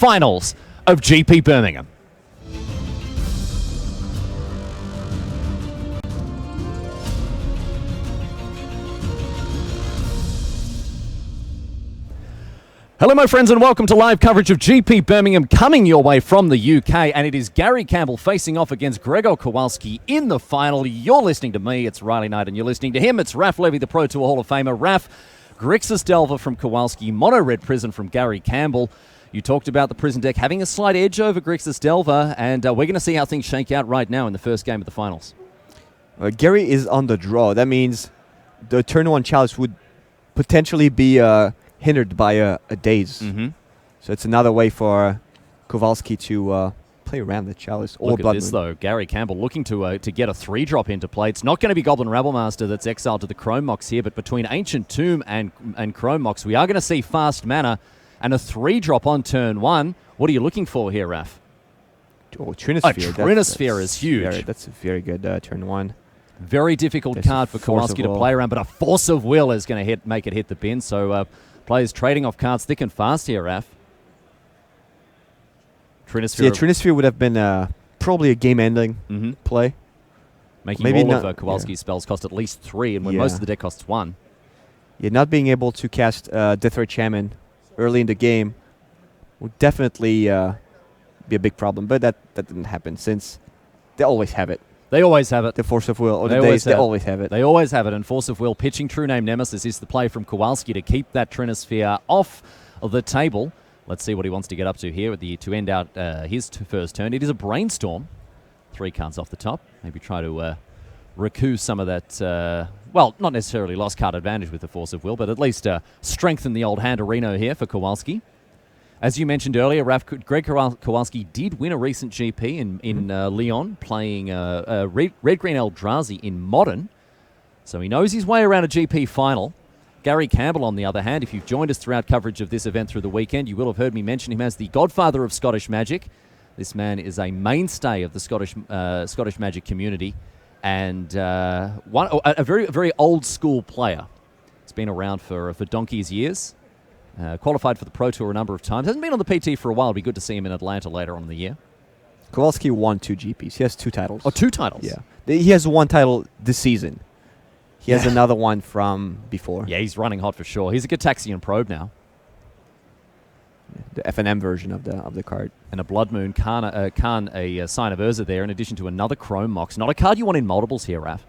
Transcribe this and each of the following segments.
finals of GP Birmingham. Hello, my friends, and welcome to live coverage of GP Birmingham coming your way from the UK. And it is Garry Campbell facing off against Gregor Kowalski in the final. You're listening to me, it's Riley Knight, and you're listening to him. It's Raf Levy, the Pro Tour Hall of Famer. Raf, Grixis Delver from Kowalski, Mono Red Prison from Garry Campbell. You talked about the prison deck having a slight edge over Grixis Delver, and we're going to see how things shake out right now in the first game of the finals. Garry is on the draw. That means the turn one chalice would potentially be hindered by a daze. Mm-hmm. So it's another way for Kowalski to play around the chalice. Look at this, though. Garry Campbell looking to get a 3-drop into play. It's not going to be Goblin Rabblemaster that's exiled to the Chrome Mox here, but between Ancient Tomb and Chrome Mox, we are going to see fast mana and a 3-drop on turn 1. What are you looking for here, Raf? Oh, Trinisphere. Trinisphere is huge. That's a very good turn 1. Very difficult card for Kowalski to play around, but a Force of Will is going to make it hit the bin. So players trading off cards thick and fast here, Raf. Trinisphere. Yeah, Trinisphere would have been probably a game-ending play. Making Maybe all of Kowalski's spells cost at least 3, and when most of the deck costs 1. Yeah, not being able to cast Deathrite Shaman early in the game would definitely be a big problem, but that didn't happen since they always have it. They always have it. The Force of Will, or they always have it. They always have it, and Force of Will pitching True Name Nemesis is the play from Kowalski to keep that Trinisphere off of the table. Let's see what he wants to get up to here to end out his first turn. It is a Brainstorm. 3 cards off the top. Maybe try to recoup some of that, well, not necessarily lost card advantage with the Force of Will, but at least strengthen the old hand arena here for Kowalski. As you mentioned earlier, Greg Kowalski did win a recent GP in Lyon, playing Red-Green Eldrazi in Modern. So he knows his way around a GP final. Garry Campbell, on the other hand, if you've joined us throughout coverage of this event through the weekend, you will have heard me mention him as the godfather of Scottish Magic. This man is a mainstay of the Scottish Magic community and a very, very old-school player. He's been around for donkey's years. Qualified for the Pro Tour a number of times. Hasn't been on the PT for a while. It'd be good to see him in Atlanta later on in the year. Kowalski won 2 GPs. He has 2 titles. Oh, 2 titles? Yeah. He has 1 title this season. He has another one from before. Yeah, he's running hot for sure. He's a Gitaxian Probe now. The FNM version of the card. And a Blood Moon, Khan, a Sign of Urza there, in addition to another Chrome Mox. Not a card you want in multiples here, Raf.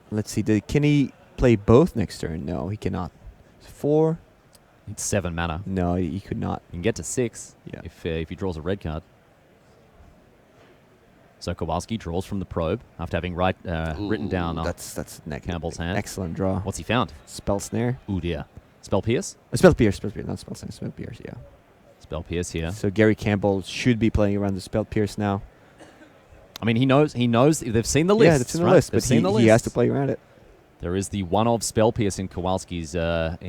Let's see. Can he play both next turn? No, he cannot. 4. It's 7 mana. No, he could not. You can get to 6 if he draws a red card. So Kowalski draws from the Probe after having written down that's Campbell's hand. Excellent draw. What's he found? Spell Snare. Ooh, dear. Spell Pierce? Spell Pierce, not Spell Snare. Spell Pierce, yeah. Spell Pierce here. So Garry Campbell should be playing around the Spell Pierce now. I mean, he knows. They've seen the list. Yeah, they've seen the list, but he has to play around it. There is the one of Spell Pierce in Kowalski's deck,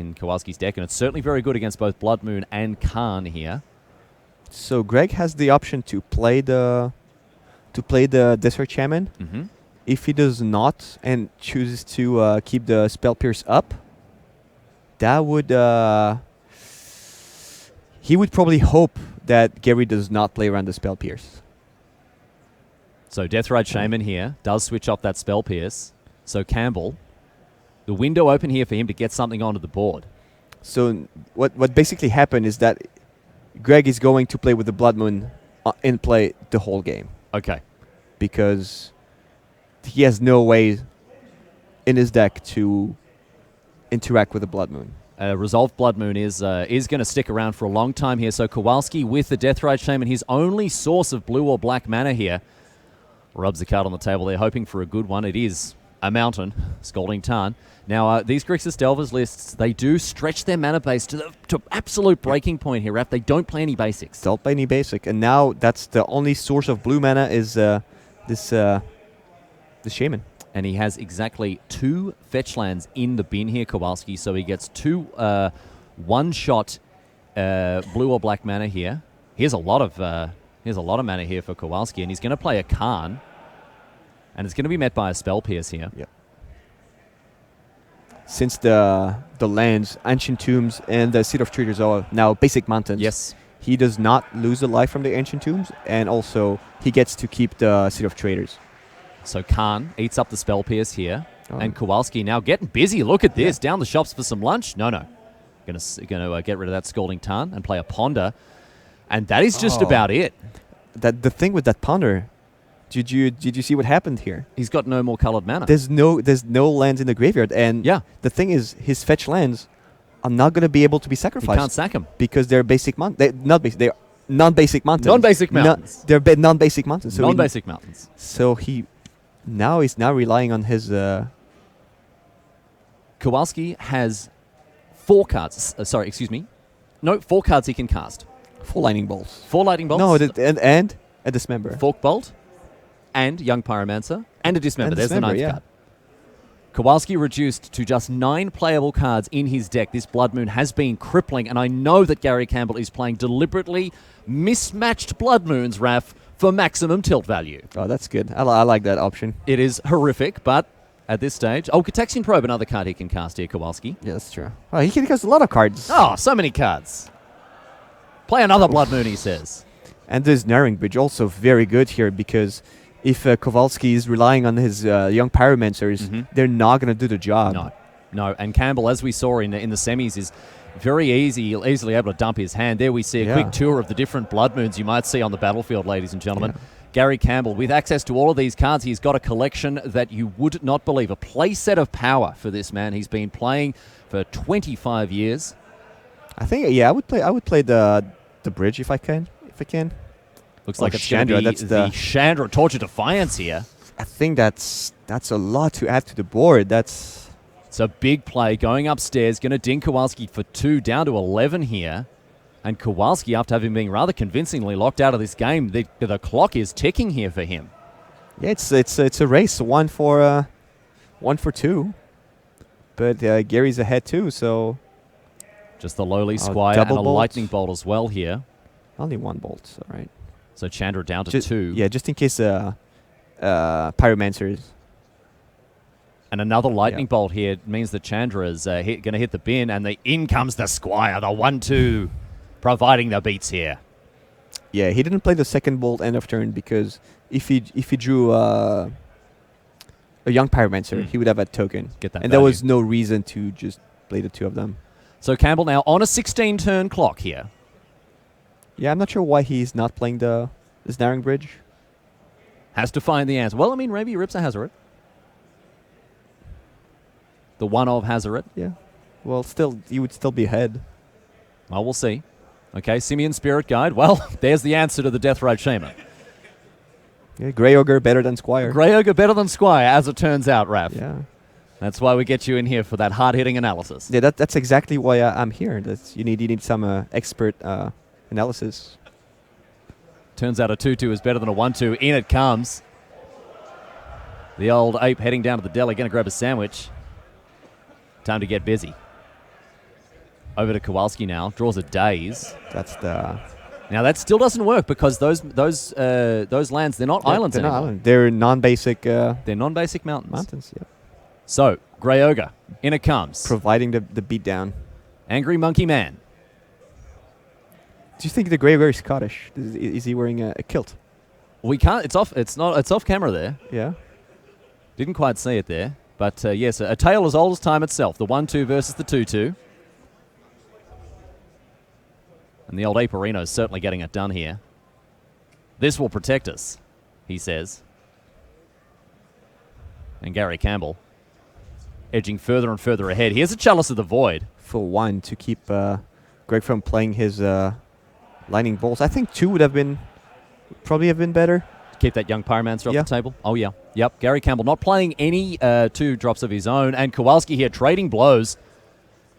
and it's certainly very good against both Blood Moon and Khan here. So Greg has the option to play the Desert Shaman. Mm-hmm. If he does not and chooses to keep the Spell Pierce up, that would he would probably hope that Garry does not play around the Spell Pierce. So Deathrite Shaman here does switch off that Spell Pierce. So Campbell, the window open here for him to get something onto the board. So what basically happened is that Greg is going to play with the Blood Moon in play the whole game. Okay. Because he has no way in his deck to interact with the Blood Moon. Resolved Blood Moon is going to stick around for a long time here. So Kowalski with the Deathrite Shaman, his only source of blue or black mana here, rubs the card on the table. They're hoping for a good one. It is a mountain, Scalding Tarn. Now, these Grixis Delvers lists, they do stretch their mana base to absolute breaking point here, Raf. They don't play any basics. Don't play any basic. And now that's the only source of blue mana is this Shaman. And he has exactly 2 fetch lands in the bin here, Kowalski. So he gets 2 one-shot blue or black mana here. Here's a lot of mana here for Kowalski, and he's going to play a Khan. And it's going to be met by a Spell Pierce here. Yep. since the lands, Ancient Tombs, and the Seat of Traders are now basic mountains. Yes. He does not lose the life from the Ancient Tombs, and also he gets to keep the Seat of Traders. So Khan eats up the Spell Pierce here. Oh. And Kowalski now getting busy. Look at this. Down the shops for some lunch. No. Gonna get rid of that Scalding Tarn and play a Ponder. And that is just about it. The thing with that Ponder, did you see what happened here? He's got no more colored mana. There's no lands in the graveyard, and the thing is, his fetch lands are not going to be able to be sacrificed. You can't sack them because they're basic they're non-basic mountains. Non-basic mountains. They're non-basic mountains. So non-basic mountains. So he's now relying on his. Kowalski has 4 cards. No, 4 cards he can cast. 4 lightning bolts. 4 lightning bolts. No, and a dismember. Fork Bolt, and Young Pyromancer, and a Dismember. There's the 9th card. Kowalski reduced to just 9 playable cards in his deck. This Blood Moon has been crippling, and I know that Garry Campbell is playing deliberately mismatched Blood Moons, Raf, for maximum tilt value. Oh, that's good. I like that option. It is horrific, but at this stage... Oh, Cataxian Probe, another card he can cast here, Kowalski. Yeah, that's true. Oh, he can cast a lot of cards. Oh, so many cards. Play another Blood Moon, he says. And this Narrowing Bridge also very good here, because if Kowalski is relying on his young Pyromancers, they're not going to do the job. No. And Campbell, as we saw in the semis, is very easily able to dump his hand. There we see a quick tour of the different Blood Moons you might see on the battlefield, ladies and gentlemen. Garry Campbell, with access to all of these cards, he's got a collection that you would not believe. A play set of power for this man. He's been playing for 25 years. I think, I would play the bridge if I can. Looks like it's Chandra. That's the Chandra Torture Defiance here. I think that's a lot to add to the board. It's a big play going upstairs. Going to ding Kowalski for 2 down to 11 here. And Kowalski, after having been rather convincingly locked out of this game, the clock is ticking here for him. Yeah, it's a race. 1 for 2. But Gary's ahead too, so... Just the lowly Squire and a Lightning Bolt as well here. Only 1 bolt, all right. So Chandra down to 2. Yeah, just in case Pyromancers. And another Lightning Bolt here means that Chandra is going to hit the bin, and in comes the Squire, the 1-2, providing the beats here. Yeah, he didn't play the second bolt end of turn, because if he drew a young Pyromancer, he would have a token. Get that and value. There was no reason to just play the 2 of them. So Campbell now on a 16-turn clock here. Yeah, I'm not sure why he's not playing this Narrowing Bridge. Has to find the answer. Well, I mean, maybe he rips a Hazoret. The 1 of Hazoret. Yeah. Well, still, he would still be ahead. Well, we'll see. Okay, Simeon Spirit Guide. Well, there's the answer to the Death Ride Shaman. Yeah, Grey Ogre better than Squire. Grey Ogre better than Squire, as it turns out, Raph. Yeah. That's why we get you in here for that hard-hitting analysis. Yeah, that's exactly why I'm here. You need some expert analysis. Turns out a 2-2 is better than a 1-2. In it comes. The old ape heading down to the deli, going to grab a sandwich. Time to get busy. Over to Kowalski now. Draws a Daze. Now that still doesn't work, because those lands, they're not islands anymore. Island. They're non-basic. They're non-basic mountains. Mountains, yeah. So Grey Ogre, in it comes. Providing the beatdown. Angry Monkey Man. Do you think the Grey Ogre is Scottish? Is he wearing a kilt? We can't. It's off. It's not. It's off camera there. Yeah. Didn't quite see it there, but yes, a tale as old as time itself. The 1-2 versus the 2-2. And the old Aperino is certainly getting it done here. This will protect us, he says. And Garry Campbell edging further and further ahead. Here's a Chalice of the Void. For 1 to keep Greg from playing his Lightning Bolts. I think 2 would probably have been better. Keep that young Pyromancer off the table. Oh, yeah. Yep. Garry Campbell not playing any 2 drops of his own. And Kowalski here trading blows.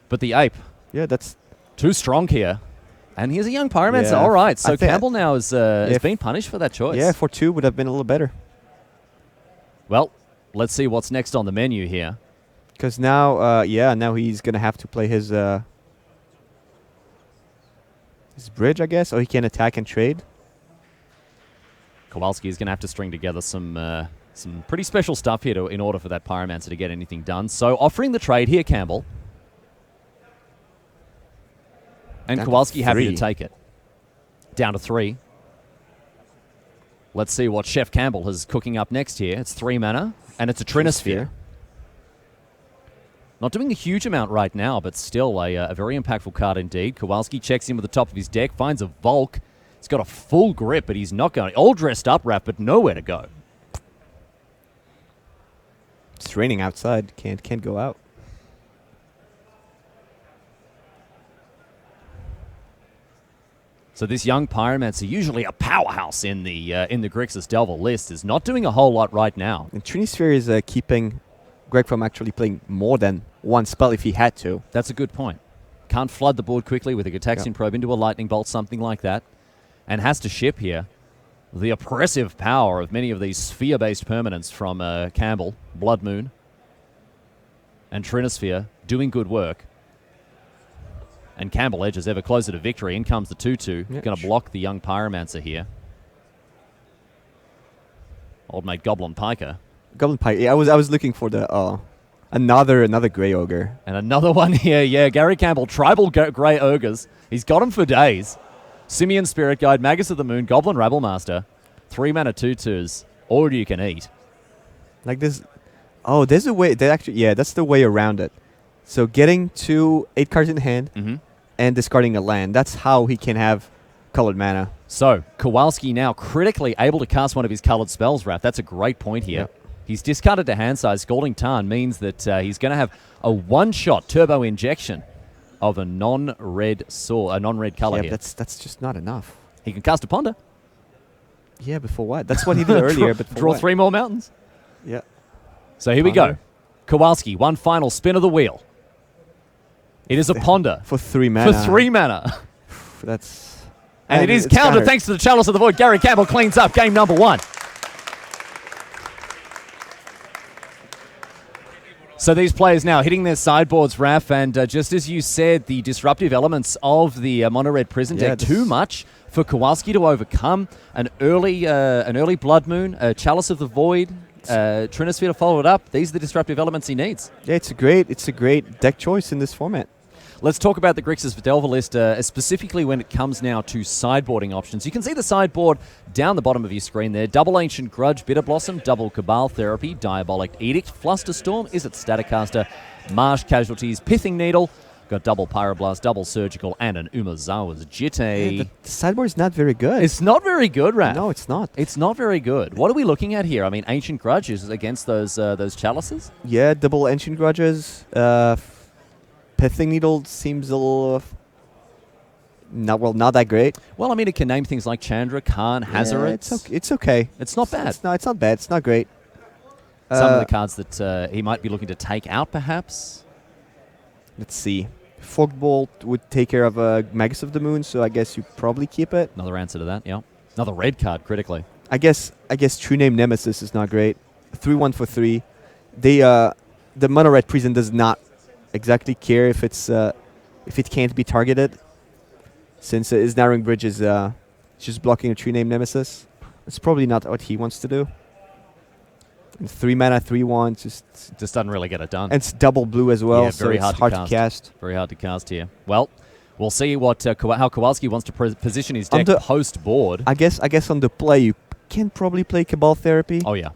But the ape. Yeah, that's... too strong here. And here's a young Pyromancer. Yeah. All right. So Campbell now has been punished for that choice. Yeah, for 2 would have been a little better. Well, let's see what's next on the menu here. Because now, now he's going to have to play his bridge, I guess. Or he can attack and trade. Kowalski is going to have to string together some Some pretty special stuff here in order for that Pyromancer to get anything done. So offering the trade here, Campbell. And Down to Kowalski happy to 3. take it. Down to 3. Let's see what Chef Campbell is cooking up next here. It's 3 mana, and it's a Trinisphere. Not doing a huge amount right now, but still a very impactful card indeed. Kowalski checks in with the top of his deck, finds a Volk. He's got a full grip, but he's not going. All dressed up, Raph, but nowhere to go. It's raining outside. Can't go out. So this young Pyromancer, usually a powerhouse in the Grixis Delver list, is not doing a whole lot right now. And Trinisphere is keeping Greg from actually playing more than one spell if he had to. That's a good point. Can't flood the board quickly with a Gitaxian Probe into a Lightning Bolt, something like that. And has to ship here the oppressive power of many of these sphere-based permanents from Campbell, Blood Moon, and Trinisphere doing good work. And Campbell edges ever closer to victory. In comes the 2-2. Yeah, Going to block the young Pyromancer here. Old mate Goblin Piker. Goblin Pike. Yeah, I was looking for the another Grey Ogre. And another one here. Yeah, Garry Campbell, Tribal Grey Ogres. He's got them for days. Simian Spirit Guide, Magus of the Moon, Goblin Rabble Master. 3 mana 2/2s. All you can eat. Like this. Oh, there's a way. That's the way around it. So getting to 8 cards in hand and discarding a land. That's how he can have colored mana. So, Kowalski now critically able to cast one of his colored spells, Raph. That's a great point here. Yep. He's discarded to hand size. Scalding Tarn means that he's going to have a one-shot turbo injection of a non-red color here. That's just not enough. He can cast a Ponder. Yeah, before what? That's what he did earlier. But Draw 3 more mountains. Yeah. So here we go. Kowalski, one final spin of the wheel. It is a Ponder. For 3 mana. For 3 mana. That's... And it is countered thanks to the Chalice of the Void. Garry Campbell cleans up game number 1. So these players now hitting their sideboards, Raph, and just as you said, the disruptive elements of the mono-red prison deck, too much for Kowalski to overcome. An early Blood Moon, a Chalice of the Void, Trinisphere to follow it up. These are the disruptive elements he needs. Yeah, it's a great deck choice in this format. Let's talk about the Grixis Delver list, specifically when it comes now to sideboarding options. You can see the sideboard down the bottom of your screen there. Double Ancient Grudge, Bitter Blossom, double Cabal Therapy, Diabolic Edict, Flusterstorm, Is It Staticaster, Marsh Casualties, Pithing Needle, got double Pyroblast, double Surgical, and an Umazawa's Jitte. Yeah, the sideboard is not very good. It's not very good, Raph. No, it's not. It's not very good. What are we looking at here? I mean, Ancient Grudge is against those chalices? Yeah, double Ancient Grudges. Pithing Needle seems a little... not that great. Well, I mean, it can name things like Chandra, Khan, Hazaret. Yeah, it's okay. It's not bad. It's not bad. It's not great. Some of the cards that he might be looking to take out, perhaps? Let's see. Forkbolt would take care of Magus of the Moon, so I guess you probably keep it. Another answer to that, yeah. Another red card, critically. I guess True Name Nemesis is not great. 3/1 for 3. The mono red prison does not exactly care if it can't be targeted, since his Narrowing Bridge is just blocking a True Name Nemesis. It's probably not what he wants to do. And 3 mana, 3/1, just doesn't really get it done. And it's double blue as well, yeah, so very it's hard to cast. Very hard to cast here. Well, we'll see what how Kowalski wants to position his deck post board. I guess on the play you can probably play Cabal Therapy. Oh yeah.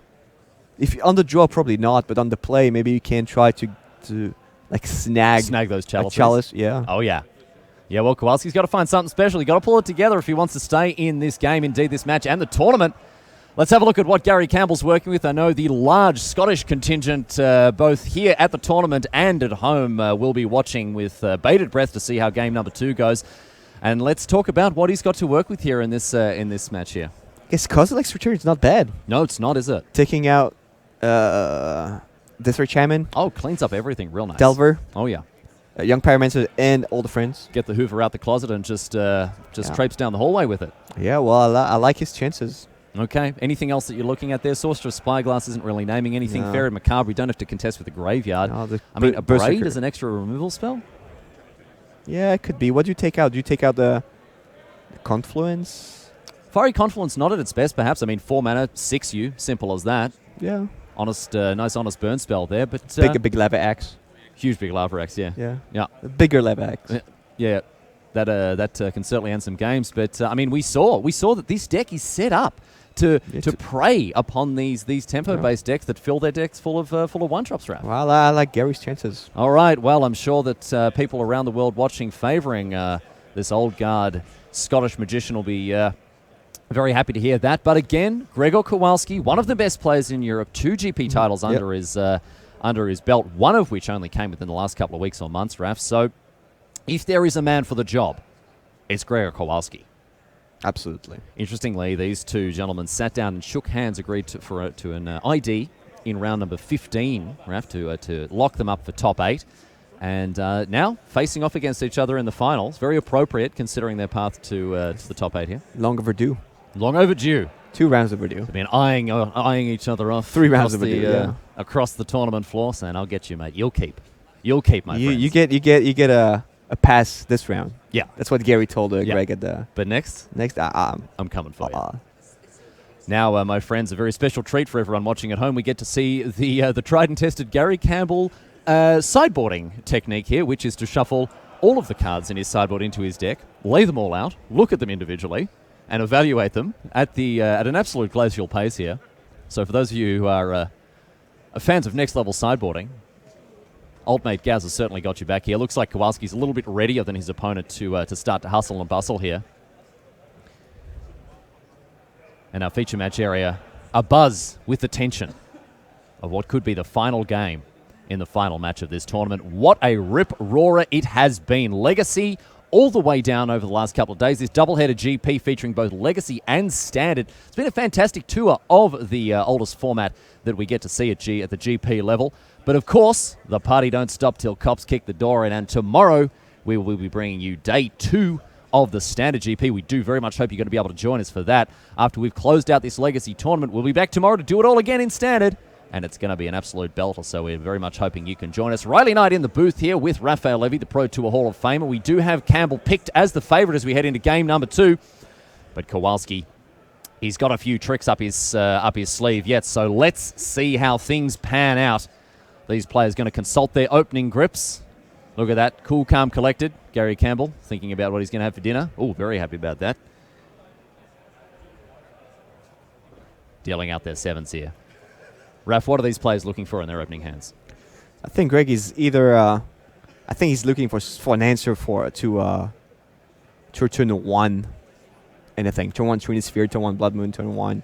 If on the draw probably not, but on the play maybe you can try to like snag those chalices. Chalice, yeah. Oh yeah. Yeah, well, Kowalski's got to find something special. He's got to pull it together if he wants to stay in this game, indeed this match and the tournament. Let's have a look at what Garry Campbell's working with. I know the large Scottish contingent, both here at the tournament and at home, will be watching with bated breath to see how game number 2 goes. And let's talk about what he's got to work with here in this match here. I guess Kozilek's return is not bad. No, it's not, is it? Taking out Desert Shaman. Oh, cleans up everything real nice. Delver. Oh, yeah. Young Pyromancer and all the friends. Get the Hoover out the closet and just traipse down the hallway with it. Yeah, well, I like his chances. Okay. Anything else that you're looking at there? Sorcerer's Spyglass isn't really naming anything. No. Ferret Macabre, you don't have to contest with the graveyard. No, I mean, a Braid Berserker. is an extra removal spell? Yeah, it could be. What do you take out? Do you take out the Confluence? Fiery Confluence not at its best, perhaps. I mean, 4 mana, 6 you. Simple as that. Yeah. Nice honest burn spell there, but Big lava axe. huge big lava axe, yeah. Yeah. A bigger lava axe. Yeah, that can certainly end some games. But I mean, we saw that this deck is set up to prey upon these tempo-based decks that fill their decks full of one-drops, Raph. Well, I like Gary's chances. All right, well, I'm sure that people around the world watching favouring this old guard Scottish magician will be very happy to hear that. But again, Gregor Kowalski, one of the best players in Europe, 2 GP titles under his belt, one of which only came within the last couple of weeks or months, Raph. So if there is a man for the job, it's Gregor Kowalski. Absolutely. Interestingly, these two gentlemen sat down and shook hands, agreed to an ID in round number 15, Raph, to lock them up for top 8. And now facing off against each other in the finals. Very appropriate considering their path to the top 8 here. Long overdue. Long overdue. 2 rounds overdue. They've been eyeing each other off. 3 rounds overdue. Across the tournament floor, saying, "I'll get you, mate. You'll keep, my friend." You get a pass this round. Yeah, that's what Gary told Greg at the. But next, I'm coming for you. Now, my friends, a very special treat for everyone watching at home. We get to see the tried and tested Garry Campbell sideboarding technique here, which is to shuffle all of the cards in his sideboard into his deck, lay them all out, look at them individually, and evaluate them at an absolute glacial pace here. So for those of you who are fans of next-level sideboarding, old mate Gaz has certainly got you back here. Looks like Kowalski's a little bit readier than his opponent to start to hustle and bustle here. And our feature match area abuzz with the tension of what could be the final game in the final match of this tournament. What a rip-roarer it has been. Legacy all the way down over the last couple of days. This doubleheader GP featuring both Legacy and Standard. It's been a fantastic tour of the oldest format that we get to see at the GP level. But of course, the party don't stop till cops kick the door in. And tomorrow, we will be bringing you day 2 of the Standard GP. We do very much hope you're going to be able to join us for that. After we've closed out this Legacy tournament, we'll be back tomorrow to do it all again in Standard. And it's going to be an absolute belter, so we're very much hoping you can join us. Riley Knight in the booth here with Raphael Levy, the Pro Tour Hall of Famer. We do have Campbell picked as the favourite as we head into game number 2. But Kowalski, he's got a few tricks up his sleeve yet, so let's see how things pan out. These players going to consult their opening grips. Look at that, cool, calm, collected. Garry Campbell thinking about what he's going to have for dinner. Oh, very happy about that. Dealing out their 7s here. Raph, what are these players looking for in their opening hands? I think Greg is either. I think he's looking for an answer to turn 1. Anything. Turn 1 Trinity Sphere, turn 1 Blood Moon, turn 1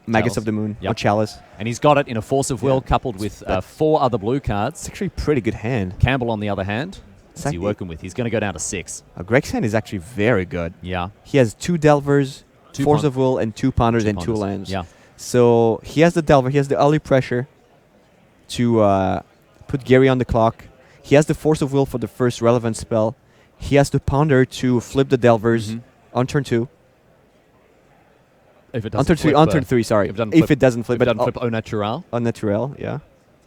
Magus of the Moon, or Chalice. And he's got it in a Force of Will coupled with 4 other blue cards. It's actually a pretty good hand. Campbell, on the other hand, what's he working with? He's going to go down to 6. Greg's hand is actually very good. Yeah. He has 2 Delvers, Force of Will, and 2 Ponders and 2 Lands. Yeah. So he has the Delver, he has the early pressure to put Gary on the clock. He has the Force of Will for the first relevant spell. He has the Ponder to flip the Delvers on turn 2. If it doesn't flip, on turn 3, sorry. If it doesn't flip. If it doesn't flip au naturel. Au naturel, yeah.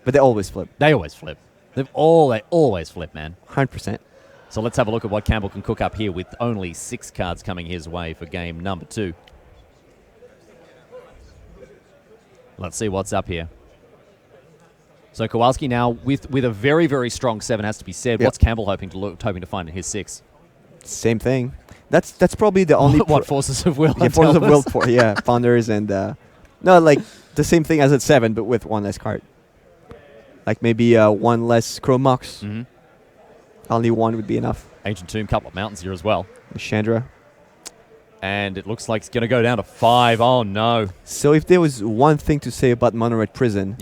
But they always flip. They always flip. They always flip, man. 100%. So let's have a look at what Campbell can cook up here with only 6 cards coming his way for game number 2. Let's see what's up here. So Kowalski now with a very, very strong 7, has to be said. What's Campbell hoping to find in his 6? Same thing. That's probably the only... what Forces of Will? Yeah, Forces of Will, Ponders and... no, like the same thing as at 7, but with 1 less card. Like maybe 1 less Chrome Mox. Only 1 would be enough. Ancient Tomb, couple of mountains here as well. Chandra. And it looks like it's going to go down to 5. Oh, no. So if there was one thing to say about Mono Red Prison,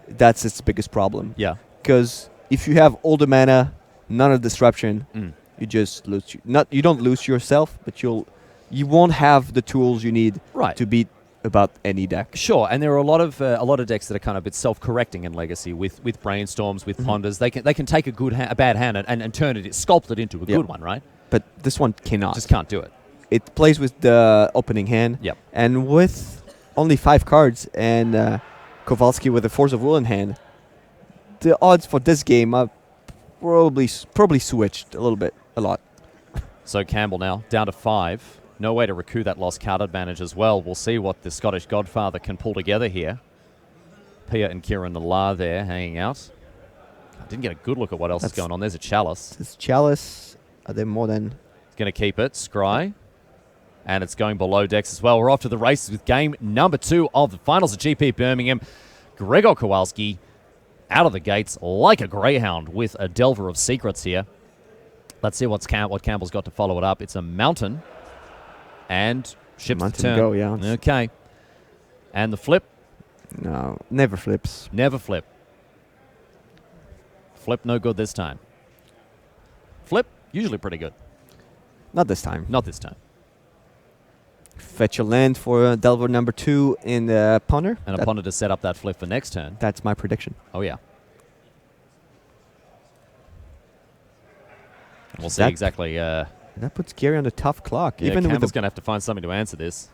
that's its biggest problem. Yeah. Because if you have all the mana, none of disruption, you just lose. You don't lose yourself, but you won't have the tools you need to beat about any deck. Sure, and there are a lot of decks that are kind of a bit self-correcting in Legacy with brainstorms, with ponders. They can take a bad hand and turn it, sculpt it into a good one, right? But this one cannot. Just can't do it. It plays with the opening hand. Yep. And with only 5 cards and Kowalski with a Force of Will in hand, the odds for this game are probably switched a lot. So Campbell now down to 5. No way to recoup that lost card advantage as well. We'll see what the Scottish Godfather can pull together here. Pia and Kieran Nala there hanging out. I didn't get a good look at what else is going on. There's a Chalice. This Chalice, are they more than... Going to keep it. Scry. And it's going below decks as well. We're off to the races with game number 2 of the finals of GP Birmingham. Gregor Kowalski out of the gates like a greyhound with a Delver of Secrets here. Let's see what Campbell's got to follow it up. It's a Mountain. And ships the turn. Go, yeah. Okay. And the flip. No, never flips. Never flip. Flip no good this time. Flip, usually pretty good. Not this time. Not this time. Fetch a land for Delver number 2 in the ponder. And a ponder to set up that flip for next turn. That's my prediction. Oh, yeah. And we'll see exactly... that puts Garry on a tough clock. Yeah, Campbell's going to have to find something to answer this.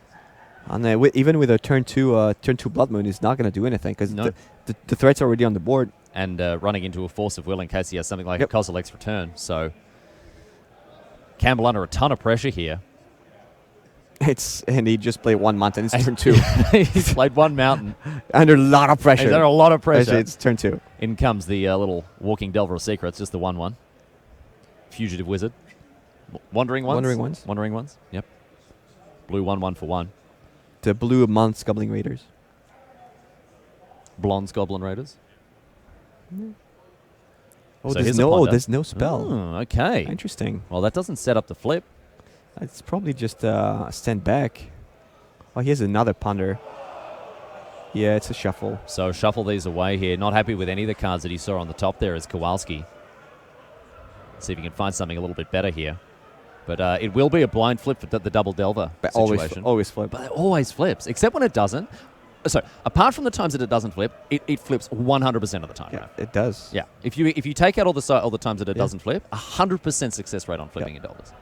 Even with a turn 2 Blood Moon, he's not going to do anything because the threat's already on the board. And running into a Force of Will in case he has something like a Kozilek's Return. So Campbell under a ton of pressure here. And he just played 1 mountain. It's turn 2. He's played 1 mountain. Under a lot of pressure. Under a lot of pressure. It's turn 2. In comes the little walking Delver of Secrets, just the 1/1. Fugitive Wizard. Wandering Ones? Wandering Ones. Wandering Ones, yep. Blue 1/1 for 1. The blue Month's Goblin Raiders. Blonde's Goblin Raiders. Oh, So there's no spell. Oh, okay. Interesting. Well, that doesn't set up the flip. It's probably just stand back. Oh, here's another ponder. Yeah, it's a shuffle. So shuffle these away here. Not happy with any of the cards that he saw on the top there is Kowalski. See if he can find something a little bit better here. But it will be a blind flip for the double Delver situation. Always flip. But it always flips, except when it doesn't. So apart from the times that it doesn't flip, it flips 100% of the time. Yeah, right? it does. Yeah. If you take out all the times that it doesn't flip, 100% success rate on flipping your Delvers.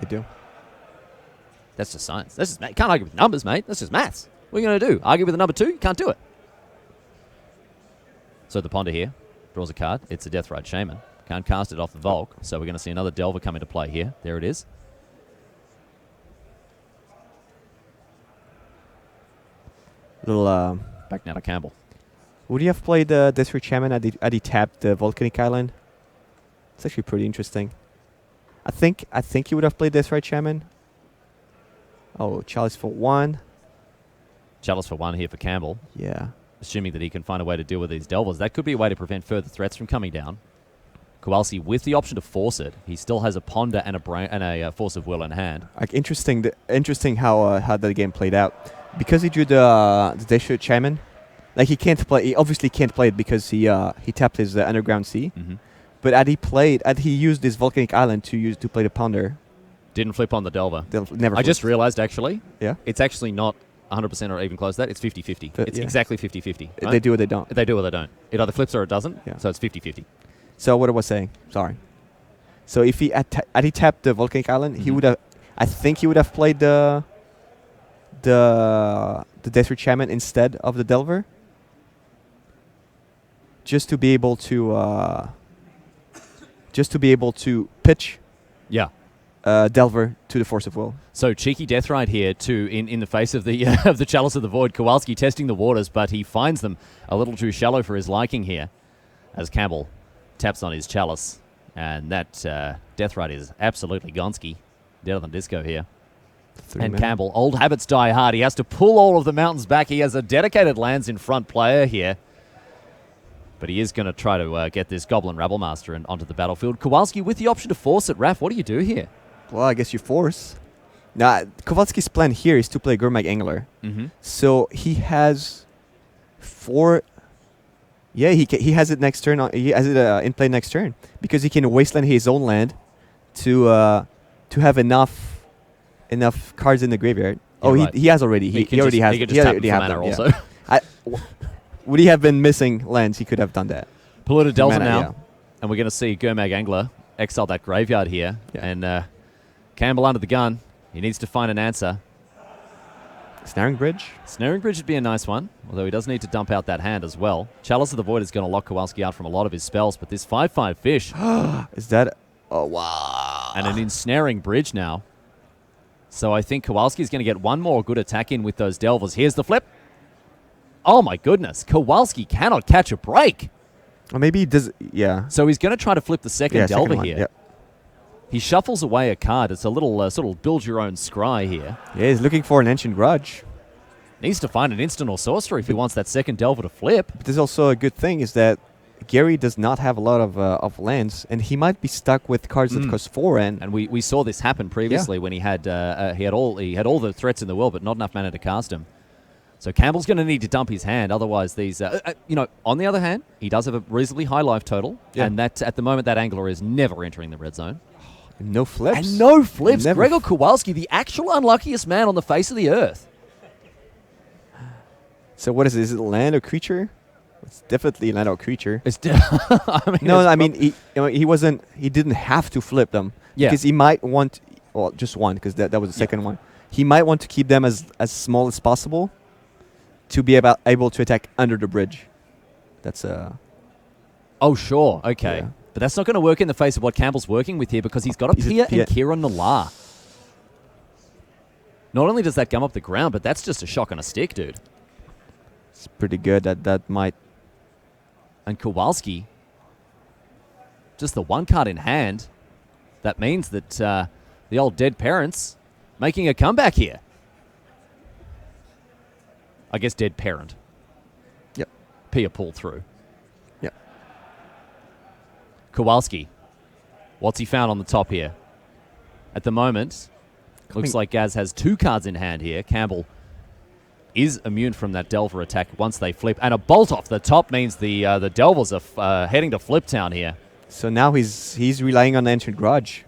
They do. That's just science. That's just you can't argue with numbers, mate. That's just maths. What are you going to do? Argue with the number 2? You can't do it. So the ponder here draws a card. It's a Deathrite Shaman. Can't cast it off the Volk, so we're going to see another Delver come into play here. There it is. Little back now to Campbell. Would you have played Deathrite Shaman had he tapped the Volcanic Island? It's actually pretty interesting. I think he would have played Deathrite Shaman. Oh, Chalice for 1. Chalice for 1 here for Campbell. Yeah. Assuming that he can find a way to deal with these Delvers. That could be a way to prevent further threats from coming down. Kowalski with the option to force it. He still has a ponder and a Force of Will in hand. Like interesting how the game played out. Because he drew the Deathrite Shaman, like he obviously can't play it because he tapped his Underground Sea. Mm-hmm. But had he used this Volcanic Island to play the ponder, didn't flip on the Delver. Never. I just realized actually, yeah, it's actually not 100% or even close to that. It's 50-50. It's exactly 50-50. Right? They do or they don't. They do or they don't. It either flips or it doesn't. Yeah. So it's 50-50. So what I was saying, sorry. So if he had tapped the Volcanic Island, he would have. I think he would have played the Deathrite Shaman instead of the Delver, just to be able to pitch. Yeah. Delver to the Force of Will. So cheeky Deathrite here too in the face of the of the Chalice of the Void. Kowalski testing the waters, but he finds them a little too shallow for his liking here as Campbell taps on his Chalice. And that Deathrite is absolutely Gonski. Dead on the disco here. And Campbell, old habits die hard. He has to pull all of the mountains back. He has a dedicated lands in front player here. But he is going to try to get this Goblin Rabblemaster onto the battlefield. Kowalski with the option to force it. Raf, what do you do here? Well, I guess you force. Now, Kowalski's plan here is to play Gurmag Angler. Mm-hmm. So he has 4... Yeah, he has it next turn. He has it in play next turn. Because he can wasteland his own land to have enough cards in the graveyard. Right. He has already. He already has. He could just tap it for mana also. Would he have been missing lands, he could have done that. Polluted Delta mana, now. yeah. And we're going to see Gurmag Angler exile that graveyard here. Yeah. And Campbell under the gun. He needs to find an answer. Snaring Bridge? Snaring Bridge would be a nice one, although he does need to dump out that hand as well. Chalice of the Void is going to lock Kowalski out from a lot of his spells, but this 5/5 fish... Is that... Oh, wow. And an Ensnaring Bridge now. So I think Kowalski's going to get one more good attack in with those Delvers. Here's the flip. Oh, my goodness. Kowalski cannot catch a break. Or maybe he does. Yeah. So he's going to try to flip the second Delver second one, here. Yep. He shuffles away a card. It's a little sort of build your own scry here. Yeah, he's looking for an Ancient Grudge. Needs to find an instant or sorcery if he wants that second Delver to flip. But there's also a good thing is that Garry does not have a lot of lands, and he might be stuck with cards that cost 4 And we saw this happen previously when he had all the threats in the world, but not enough mana to cast him. So Campbell's going to need to dump his hand, otherwise these. On the other hand, he does have a reasonably high life total, and that at the moment that Angler is never entering the red zone. No flips. And no flips. Never. Gregor Kowalski, the actual unluckiest man on the face of the earth. So what is it? Is it land or creature? It's definitely land or creature. It's he wasn't. He didn't have to flip them. Yeah. Because he might want, well, just one, because that was the second one. He might want to keep them as small as possible to be able to attack under the bridge. That's Oh, sure. Okay. Yeah. But that's not going to work in the face of what Campbell's working with here because he's got a Pia and Kira Nala. Not only does that gum up the ground, but that's just a shock on a stick, dude. It's pretty good. That might. And Kowalski, just the one card in hand, that means that the old dead parents making a comeback here. I guess dead parent. Yep. Pia pulled through. Yep. Kowalski, what's he found on the top here? At the moment, looks like Gaz has 2 cards in hand here. Campbell is immune from that Delver attack once they flip. And a bolt off the top means the Delvers are heading to Flip Town here. So now he's relying on the Ancient Grudge.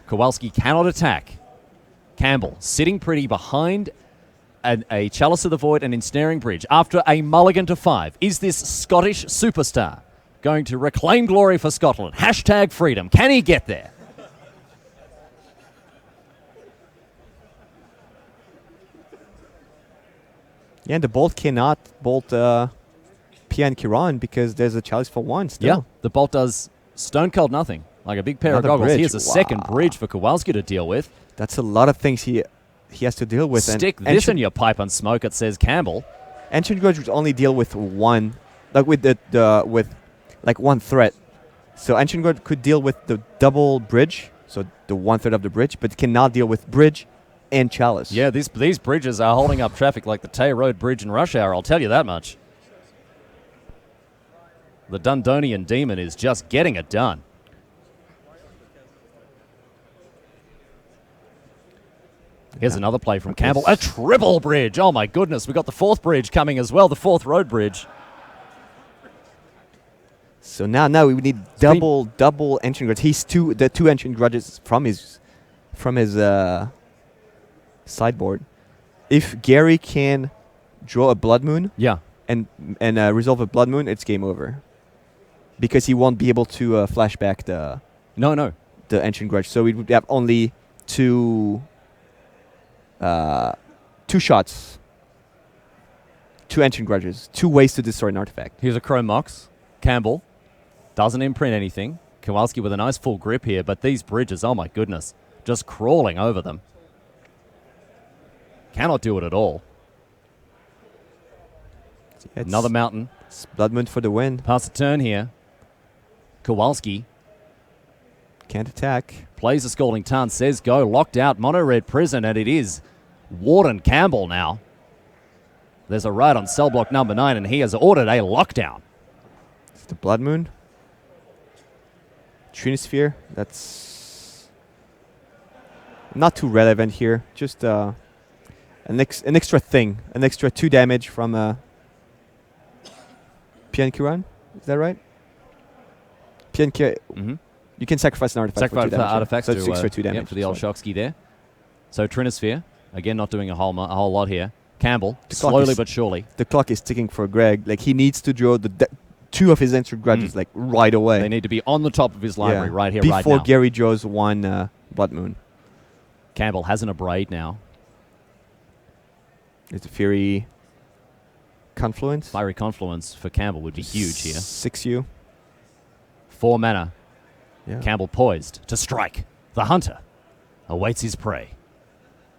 Kowalski cannot attack. Campbell sitting pretty behind a Chalice of the Void and Ensnaring Bridge after a mulligan to 5. Is this Scottish superstar going to reclaim glory for Scotland? Hashtag freedom. Can he get there? Yeah, and the bolt cannot bolt Pia and Kiran because there's a Chalice for 1 still. Yeah, the bolt does stone cold nothing. Like a big pair Another of goggles. bridge. Here's a second bridge for Kowalski to deal with. That's a lot of things he has to deal with. Stick this in your pipe and smoke it, says Campbell. Ancient Grudge would only deal with one, like with with one threat. So Ancient Grudge could deal with the double bridge, so the 1/3 of the bridge, but cannot deal with bridge and Chalice. Yeah, these bridges are holding up traffic like the Tay Road Bridge in rush hour, I'll tell you that much. The Dundonian Demon is just getting it done. Here's another play from Campbell. A triple bridge. Oh, my goodness. We got the 4th bridge coming as well, the 4th road bridge. So now we need double Ancient Grudge. The 2 Ancient Grudges from his sideboard. If Garry can draw a Blood Moon, and resolve a Blood Moon, it's game over. Because he won't be able to flashback the Ancient Grudge. So we would have only 2 shots, 2 Ancient Grudges, 2 ways to destroy an artifact. Here's a Chrome Mox. Campbell doesn't imprint anything. Kowalski with a nice full grip here, but these bridges, oh my goodness, just crawling over them. Cannot do it at all. Another mountain. It's Blood Moon for the win. Pass a turn here. Kowalski can't attack. Plays a Scalding Tarn, says go. Locked out, mono red prison, and it is Warden Campbell now. There's a right on cell block number 9, and he has ordered a lockdown. It's the Blood Moon. Trinisphere, that's not too relevant here. Just an extra thing. An extra 2 damage from Pian Kiran. Is that right? Pian Kiran. Mm-hmm. You can sacrifice an artifact for 2 damage. Artifacts so 6 for 2 damage. For the old Shockski there. So Trinisphere, again not doing a whole lot here. Campbell, slowly but surely. The clock is ticking for Greg. Like, he needs to draw the 2 of his Ancient Grudges right away. They need to be on the top of his library right here, right now. Before Garry draws 1 Blood Moon. Campbell has an Abrade now. It's a Fiery Confluence. Fiery Confluence for Campbell would be huge here. 6U. 4 mana. Yeah. Campbell poised to strike. The hunter awaits his prey.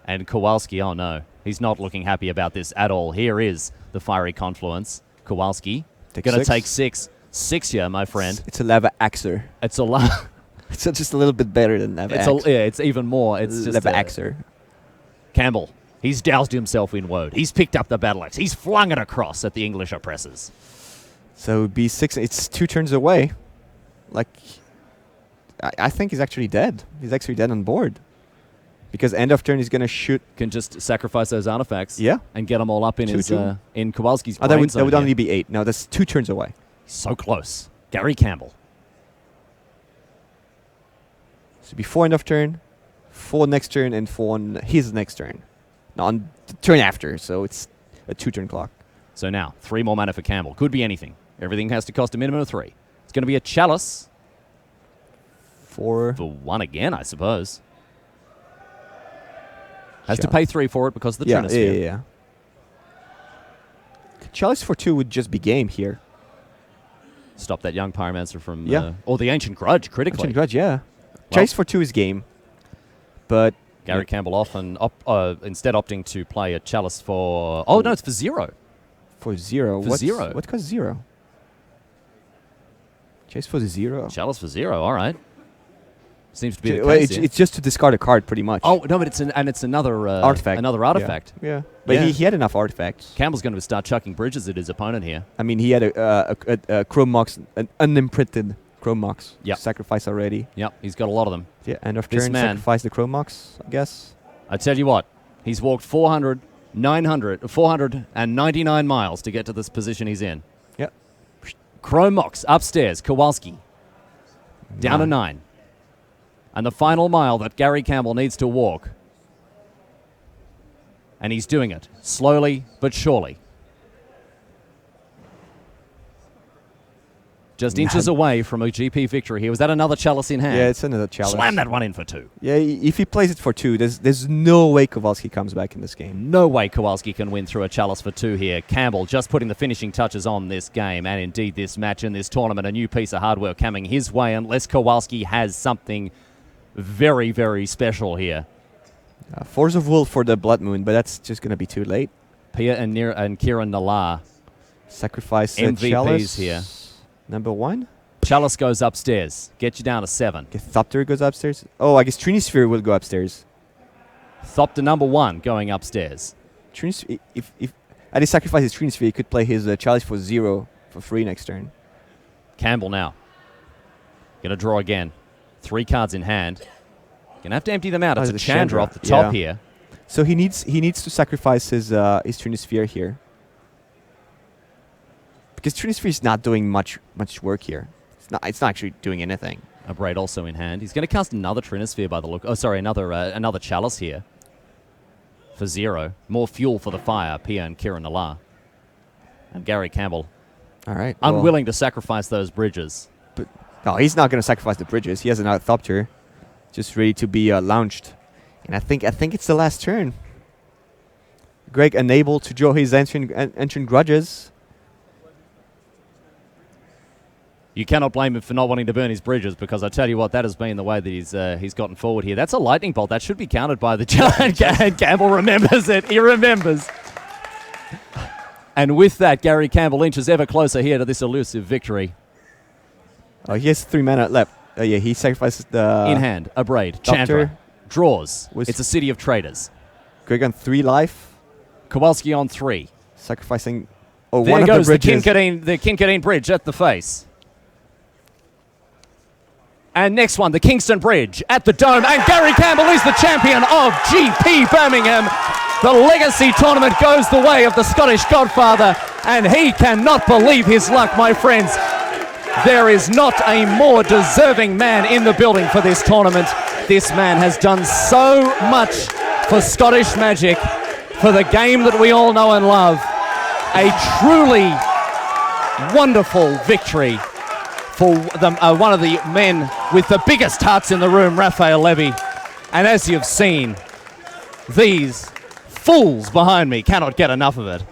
And Kowalski, oh no, he's not looking happy about this at all. Here is the fiery confluence. Kowalski going to take 6. 6 here, my friend. It's a lava axer. It's a lot. It's just a little bit better than lava axer. Yeah, it's even more. It's just lava axer. Campbell, he's doused himself in woad. He's picked up the battle axe. He's flung it across at the English oppressors. So B6, it's 2 turns away. Like, I think he's actually dead. He's actually dead on board. Because end of turn, he's going to shoot. Can just sacrifice those artifacts. Yeah. And get them all up in his in Kowalski's that would only be 8. No, that's 2 turns away. So close. Garry Campbell. So before end of turn, 4 next turn, and 4 on his next turn. No, on the turn after, so it's a 2-turn clock. So now, 3 more mana for Campbell. Could be anything. Everything has to cost a minimum of 3. It's going to be a chalice. 4. For 1 again, I suppose. Has to pay 3 for it because of the Trinisphere. Yeah. Chalice for 2 would just be game here. Stop that young Pyromancer from... or the Ancient Grudge, critically. Ancient Grudge, yeah. Chalice for 2 is game. But... Garry Campbell often instead opting to play a chalice for... Oh, no, it's for 0. For 0? For 0. What costs 0? Chalice for 0. Chalice for 0, all right. Seems to be the case it's just to discard a card, pretty much. Oh, no, but it's another... artifact. Another artifact. Yeah. But he had enough artifacts. Campbell's going to start chucking bridges at his opponent here. I mean, he had a Chrome Mox, an unimprinted Chrome Mox. Yep. Sacrifice already. Yep, he's got a lot of them. Yeah, end of This turn, man, sacrifice the Chrome Mox, I guess. I tell you what, he's walked 499 miles to get to this position he's in. Yep. Chrome Mox upstairs, Kowalski. Down to 9. And the final mile that Garry Campbell needs to walk. And he's doing it, slowly but surely. Just inches away from a GP victory here. Was that another chalice in hand? Yeah, it's another chalice. Slam that one in for 2. Yeah, if he plays it for 2, there's no way Kowalski comes back in this game. No way Kowalski can win through a chalice for 2 here. Campbell just putting the finishing touches on this game and indeed this match and this tournament. A new piece of hardware coming his way unless Kowalski has something very, very special here. Force of Will for the Blood Moon, but that's just going to be too late. Pia and Kieran Nallar. Sacrifice MVPs chalice. here. Number 1. Chalice goes upstairs. Get you down to 7. Thopter goes upstairs. Oh, I guess Trinisphere will go upstairs. Thopter number 1 going upstairs. If at his sacrifice his Trinisphere, he could play his chalice for 0 for free next turn. Campbell now. Going to draw again. 3 cards in hand. Going to have to empty them out. It's a Chandra off the top here. So he needs to sacrifice his Trinisphere here. Because Trinisphere is not doing much work here. It's not actually doing anything. A Braid also in hand. He's going to cast another Trinisphere by the look. Oh, sorry, another Chalice here. For 0. More fuel for the fire. Pia and Kieran Nallar. And Garry Campbell. All right. Unwilling to sacrifice those bridges. But no, he's not going to sacrifice the bridges. He has another Thopter, just ready to be launched. And I think it's the last turn. Greg unable to draw his ancient grudges. You cannot blame him for not wanting to burn his bridges because I tell you what, that has been the way that he's gotten forward here. That's a lightning bolt. That should be countered by the giant. Campbell remembers it. He remembers. And with that, Garry Campbell inches ever closer here to this elusive victory. Oh, he has 3 mana left. Oh, yeah, he sacrifices the... In hand, a Braid. Chandra. Draws. It's a City of Traders. Greg on 3 life. Kowalski on 3. Sacrificing... Oh, there goes the Kincardine Bridge at the face. And next one, the Kingston Bridge at the Dome. And Garry Campbell is the champion of GP Birmingham. The legacy tournament goes the way of the Scottish Godfather. And he cannot believe his luck, my friends. There is not a more deserving man in the building for this tournament. This man has done so much for Scottish Magic, for the game that we all know and love. A truly wonderful victory for one of the men with the biggest hearts in the room, Raphael Levy. And as you've seen, these fools behind me cannot get enough of it.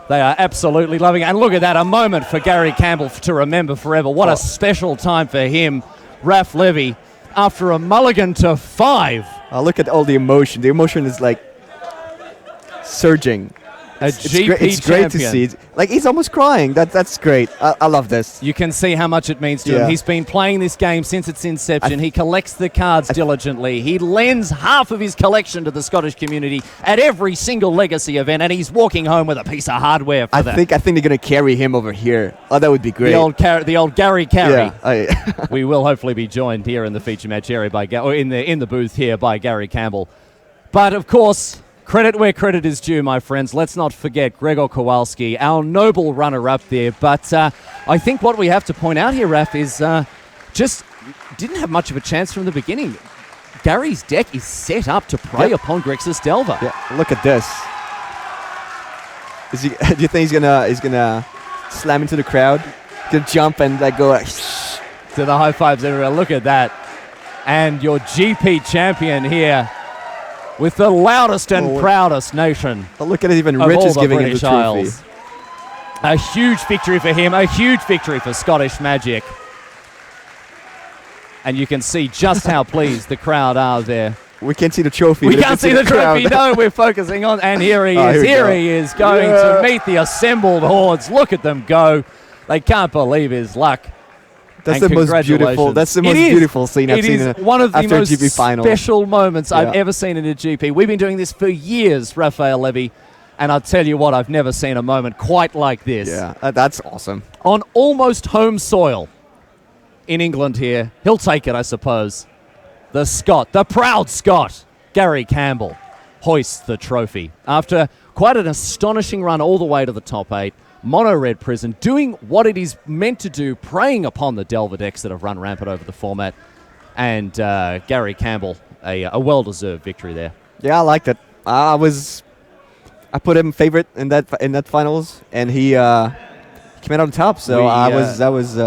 They are absolutely loving it. And look at that, a moment for Garry Campbell to remember forever. What a special time for him, Raph Levy, after a mulligan to 5. Look at all the emotion. The emotion is like surging. A GP It's great to champion. see. Like, he's almost crying. That's great. I love this. You can see how much it means to him. Yeah. He's been playing this game since its inception. He collects the cards diligently. He lends half of his collection to the Scottish community at every single legacy event, and he's walking home with a piece of hardware for that. I think they're gonna carry him over here. Oh, that would be great. The old Gary Carey. Yeah. We will hopefully be joined here in the feature match area or in the booth here by Garry Campbell. But of course, credit where credit is due, my friends. Let's not forget Gregor Kowalski, our noble runner-up there. But I think what we have to point out here, Raf, is just didn't have much of a chance from the beginning. Gary's deck is set up to prey upon Grixis Delver. Yeah, look at this. Do you think he's gonna slam into the crowd? Gonna jump and go like To the high fives, everyone. Look at that. And your GP champion here with the loudest and proudest nation. Oh, look at it, even of Rich all is the giving him the British trophy. Isles. A huge victory for him, a huge victory for Scottish Magic. And you can see just how pleased the crowd are there. We can't see the trophy. We but can't it's see in the trophy, crowd. no, we're focusing on, and here he Oh, is, here we go. he is going to meet the assembled hordes. Look at them go. They can't believe his luck. That's And the most beautiful. congratulations. That's the It most is. beautiful scene I've It seen is in one of the after most a GP final. special moments I've Yeah. ever seen in a GP. We've been doing this for years, Raphael Levy, and I'll tell you what, I've never seen a moment quite like this. Yeah, that's awesome. On almost home soil in England here, he'll take it, I suppose. The Scot, the proud Scot, Garry Campbell, hoists the trophy. After quite an astonishing run all the way to the top 8, Mono Red Prison doing what it is meant to do, preying upon the Delver decks that have run rampant over the format. And Garry Campbell, a well-deserved victory there. Yeah, I liked it. I put him favorite in that finals, and he came out on top. So I was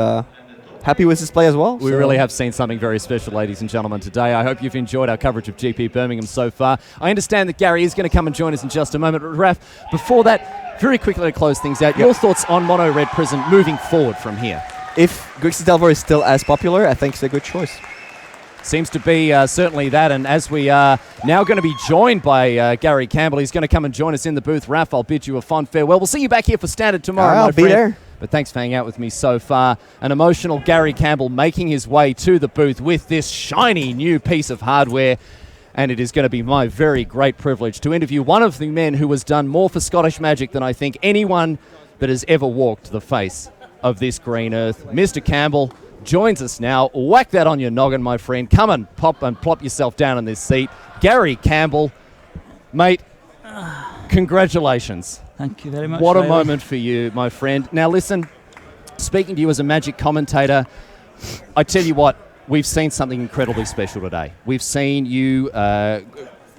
happy with his play as well. We really have seen something very special, ladies and gentlemen, today. I hope you've enjoyed our coverage of GP Birmingham so far. I understand that Garry is going to come and join us in just a moment. But Raf, before that, very quickly to close things out, your thoughts on Mono Red Prison moving forward from here? If Grixis Delver is still as popular, I think it's a good choice. Seems to be certainly that, and as we are now going to be joined by Garry Campbell, he's going to come and join us in the booth. Raf, I'll bid you a fond farewell. We'll see you back here for Standard tomorrow, I'll my be friend. there. But thanks for hanging out with me so far. An emotional Garry Campbell making his way to the booth with this shiny new piece of hardware. And it is going to be my very great privilege to interview one of the men who has done more for Scottish Magic than I think anyone that has ever walked the face of this green earth. Mr. Campbell joins us now. Whack that on your noggin, my friend. Come and plop yourself down in this seat. Garry Campbell, mate, congratulations. Thank you very much. What a Riley. moment for you, my friend. Now listen, speaking to you as a Magic commentator, I tell you what, we've seen something incredibly special today. We've seen you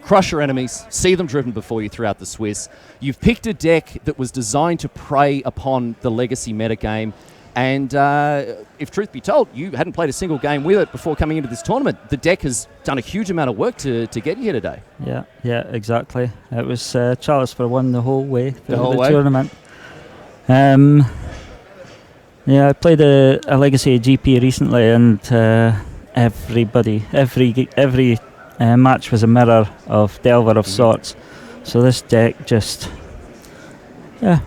crush your enemies, see them driven before you throughout the Swiss. You've picked a deck that was designed to prey upon the legacy metagame. And if truth be told, you hadn't played a single game with it before coming into this tournament. The deck has done a huge amount of work to get you here today. Yeah, exactly. It was Charles for one the whole way through whole the way? tournament. Yeah, I played a Legacy GP recently, and every match was a mirror of Delver of sorts. So this deck just,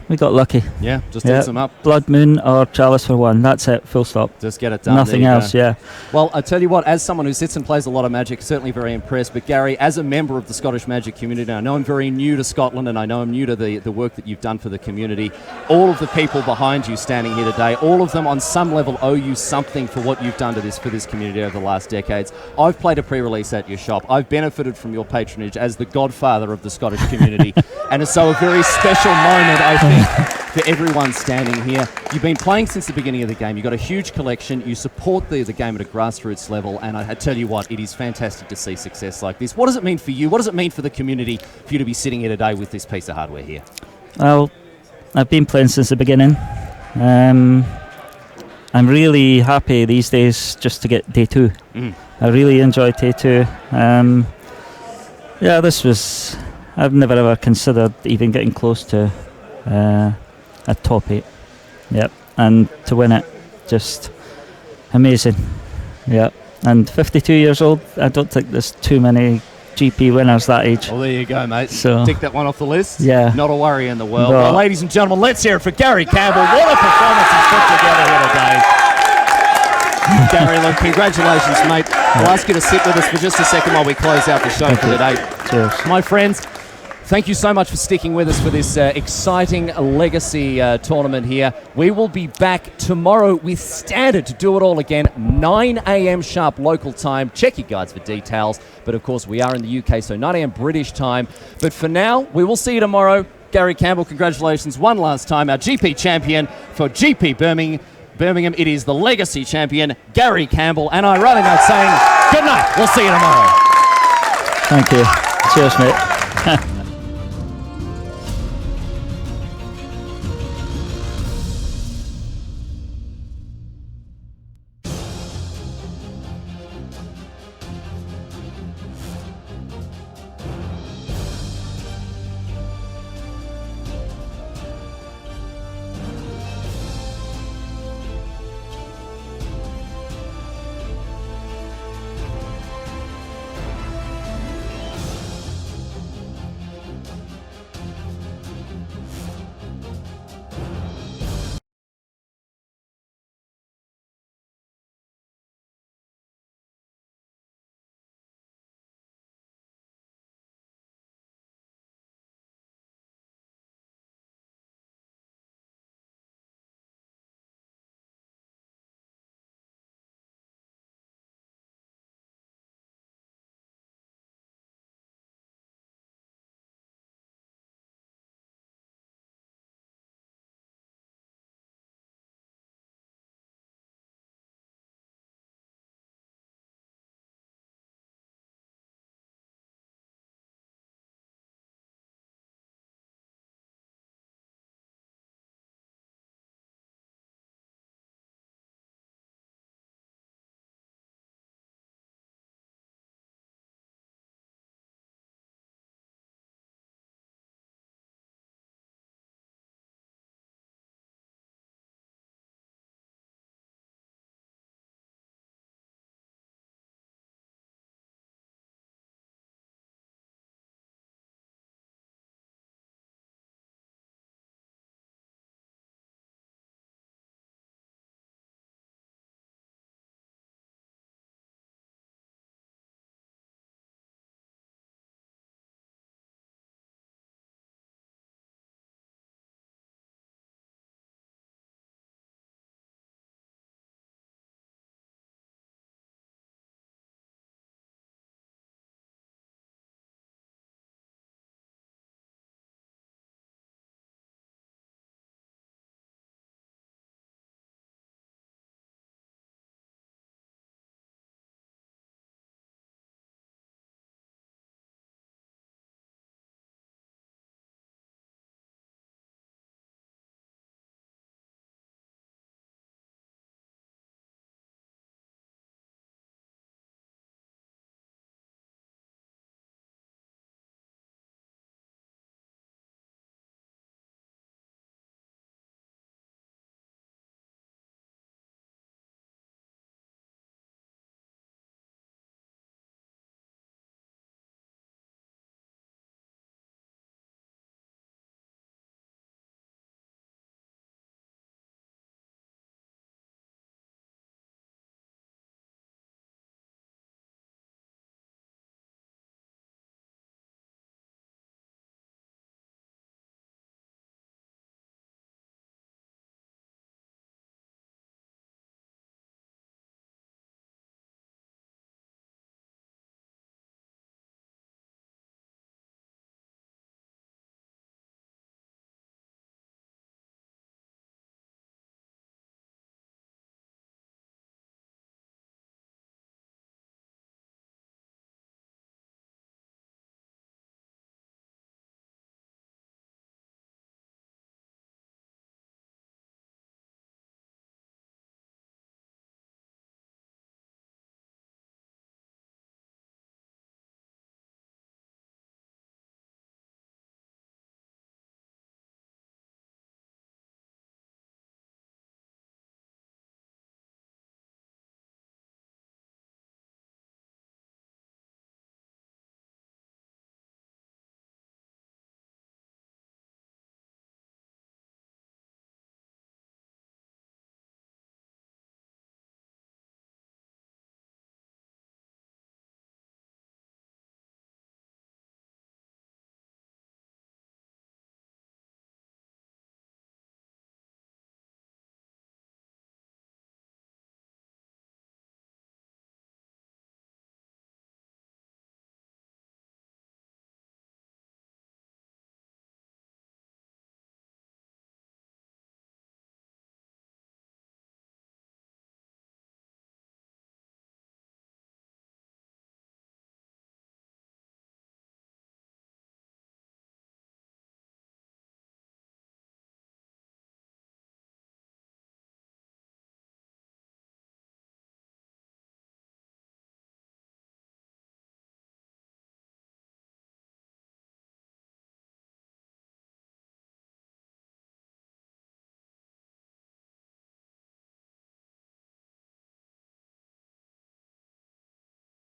we got lucky. Yeah, just hits them up. Blood Moon or Chalice for one. That's it. Full stop. Just get it done. Nothing There you else. go. Yeah. Well, I tell you what, as someone who sits and plays a lot of Magic, certainly very impressed. But Garry, as a member of the Scottish Magic community, I know I'm very new to Scotland, and I know I'm new to the work that you've done for the community. All of the people behind you standing here today, all of them on some level owe you something for what you've done for this community over the last decades. I've played a pre-release at your shop. I've benefited from your patronage as the godfather of the Scottish community. And it's so a very special moment, I think, for everyone standing here. You've been playing since the beginning of the game. You've got a huge collection. You support the game at a grassroots level. And I tell you what, it is fantastic to see success like this. What does it mean for you? What does it mean for the community for you to be sitting here today with this piece of hardware here? Well, I've been playing since the beginning. I'm really happy these days just to get day 2. I really enjoyed day 2. This was... I've never ever considered even getting close to a top 8. Yep, and to win it, just amazing. Yep, and 52 years old, I don't think there's too many GP winners that age. Well, there you go, mate. So- Tick that one off the list. Yeah. Not a worry in the world. No. Well, ladies and gentlemen, let's hear it for Garry Campbell. What a performance he's put together here today. Garry, look, congratulations, mate. I'll ask you to sit with us for just a second while we close out the show for today. Cheers. My friends, thank you so much for sticking with us for this exciting legacy tournament here. We will be back tomorrow with Standard to do it all again, 9 a.m. sharp local time. Check your guides for details. But of course, we are in the UK, so 9 a.m. British time. But for now, we will see you tomorrow. Garry Campbell, congratulations one last time, our GP champion for GP Birmingham. It is the legacy champion, Garry Campbell. And I rather not saying good night. We'll see you tomorrow. Thank you. Cheers, mate.